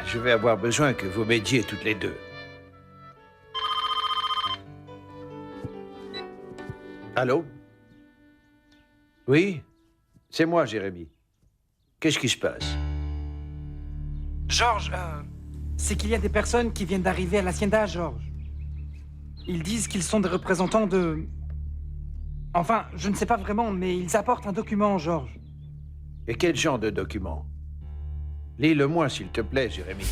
je vais avoir besoin que vous m'aidiez toutes les deux. Allô? Oui? C'est moi, Jérémy. Qu'est-ce qui se passe? Georges, c'est qu'il y a des personnes qui viennent d'arriver à l'Hacienda, Georges. Ils disent qu'ils sont des représentants de... Enfin, je ne sais pas vraiment, mais ils apportent un document, Georges. Et quel genre de document? Lis-le-moi, s'il te plaît, Jérémy.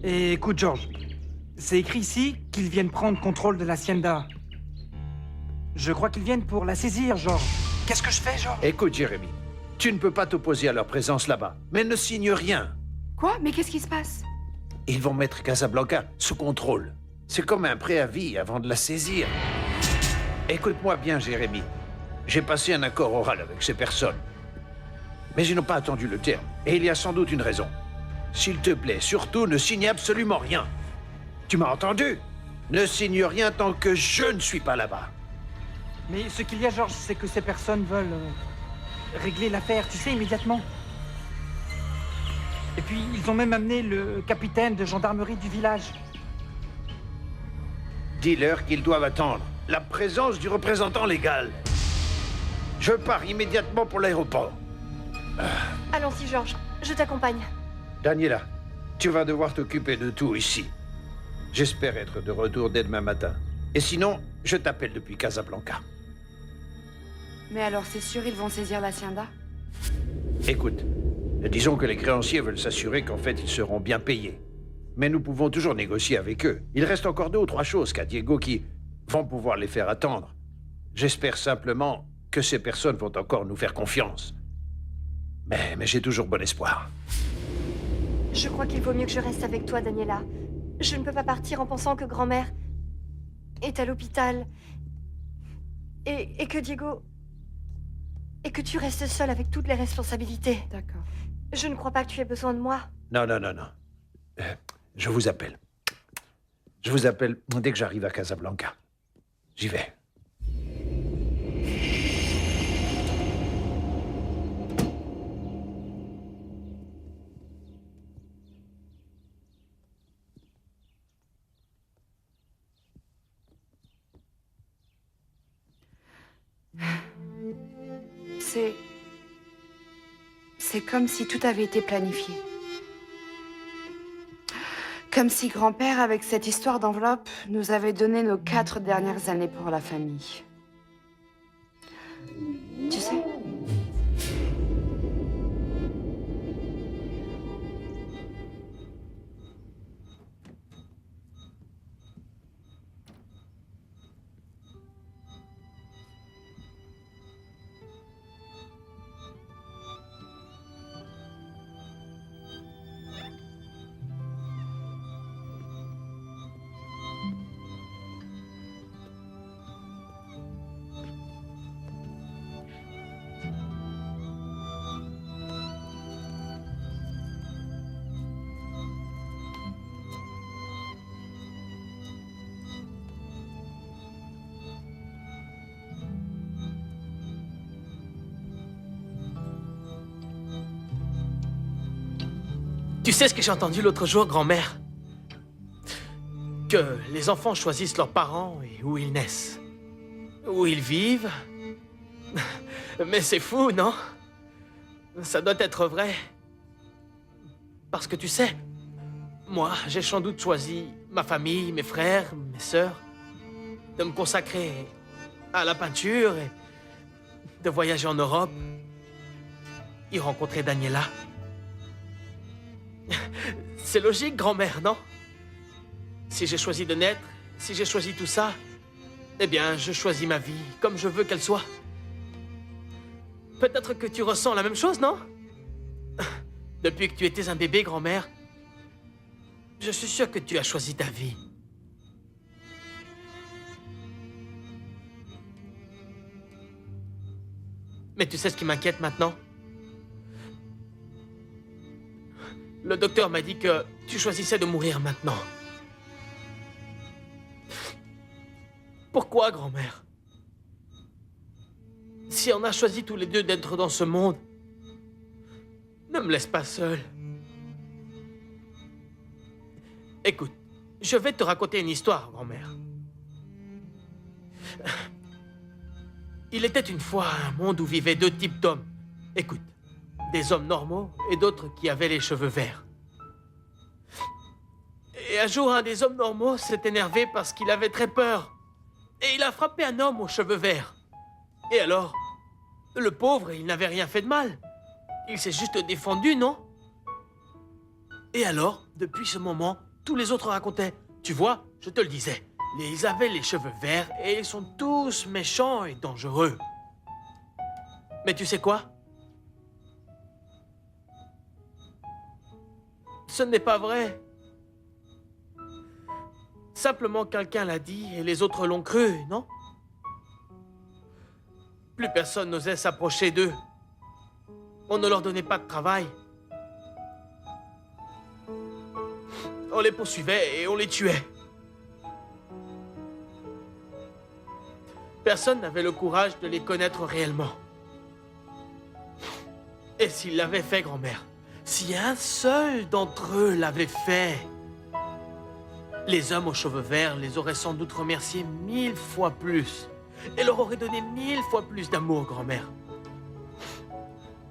Et écoute, Georges, c'est écrit ici qu'ils viennent prendre contrôle de l'Hacienda. Je crois qu'ils viennent pour la saisir, Georges. Qu'est-ce que je fais, Georges? Écoute, Jérémy, tu ne peux pas t'opposer à leur présence là-bas, mais ne signe rien. Quoi? Mais qu'est-ce qui se passe? Ils vont mettre Casablanca sous contrôle. C'est comme un préavis avant de la saisir. Écoute-moi bien, Jérémy. J'ai passé un accord oral avec ces personnes. Mais ils n'ont pas attendu le terme. Et il y a sans doute une raison. S'il te plaît, surtout, ne signe absolument rien. Tu m'as entendu? Ne signe rien tant que je ne suis pas là-bas. Mais ce qu'il y a, Georges, c'est que ces personnes veulent régler l'affaire, tu sais, immédiatement. Et puis, ils ont même amené le capitaine de gendarmerie du village. Dis-leur qu'ils doivent attendre la présence du représentant légal. Je pars immédiatement pour l'aéroport. Allons-y, Georges. Je t'accompagne. Daniela, tu vas devoir t'occuper de tout ici. J'espère être de retour dès demain matin. Et sinon, je t'appelle depuis Casablanca. Mais alors, c'est sûr, ils vont saisir l'Hacienda? Écoute, disons que les créanciers veulent s'assurer qu'en fait, ils seront bien payés. Mais nous pouvons toujours négocier avec eux. Il reste encore 2 ou 3 choses qu'à Diego qui vont pouvoir les faire attendre. J'espère simplement que ces personnes vont encore nous faire confiance. Mais j'ai toujours bon espoir. Je crois qu'il vaut mieux que je reste avec toi, Daniela. Je ne peux pas partir en pensant que grand-mère est à l'hôpital. Et que Diego... Et que tu restes seule avec toutes les responsabilités. D'accord. Je ne crois pas que tu aies besoin de moi. Non. Je vous appelle. Je vous appelle dès que j'arrive à Casablanca. J'y vais. C'est comme si tout avait été planifié. Comme si grand-père, avec cette histoire d'enveloppe, nous avait donné nos 4 dernières années pour la famille. Tu sais? Tu sais ce que j'ai entendu l'autre jour, grand-mère? Que les enfants choisissent leurs parents et où ils naissent. Où ils vivent. Mais c'est fou, non? Ça doit être vrai. Parce que tu sais, moi, j'ai sans doute choisi ma famille, mes frères, mes sœurs, de me consacrer à la peinture et de voyager en Europe, y rencontrer Daniela. C'est logique, grand-mère, non? Si j'ai choisi de naître, si j'ai choisi tout ça, eh bien, je choisis ma vie comme je veux qu'elle soit. Peut-être que tu ressens la même chose, non? Depuis que tu étais un bébé, grand-mère, je suis sûr que tu as choisi ta vie. Mais tu sais ce qui m'inquiète maintenant? Le docteur m'a dit que tu choisissais de mourir maintenant. Pourquoi, grand-mère? Si on a choisi tous les deux d'être dans ce monde, me laisse pas seul. Écoute, je vais te raconter une histoire, grand-mère. Il était une fois un monde où vivaient deux types d'hommes. Écoute, des hommes normaux et d'autres qui avaient les cheveux verts. Et un jour, un des hommes normaux s'est énervé parce qu'il avait très peur. Et il a frappé un homme aux cheveux verts. Et alors, le pauvre, il n'avait rien fait de mal. Il s'est juste défendu, non? Et alors, depuis ce moment, tous les autres racontaient. Tu vois, je te le disais, ils avaient les cheveux verts et ils sont tous méchants et dangereux. Mais tu sais quoi? Ce n'est pas vrai. Simplement quelqu'un l'a dit et les autres l'ont cru, non? Plus personne n'osait s'approcher d'eux. On ne leur donnait pas de travail. On les poursuivait et on les tuait. Personne n'avait le courage de les connaître réellement. Et s'ils l'avaient fait, grand-mère, si un seul d'entre eux l'avait fait, les hommes aux cheveux verts les auraient sans doute remerciés 1000 fois plus et leur auraient donné 1000 fois plus d'amour, grand-mère.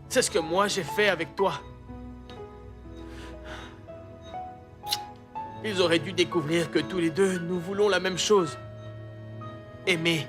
C'est ce que moi j'ai fait avec toi. Ils auraient dû découvrir que tous les deux, nous voulons la même chose. Aimer.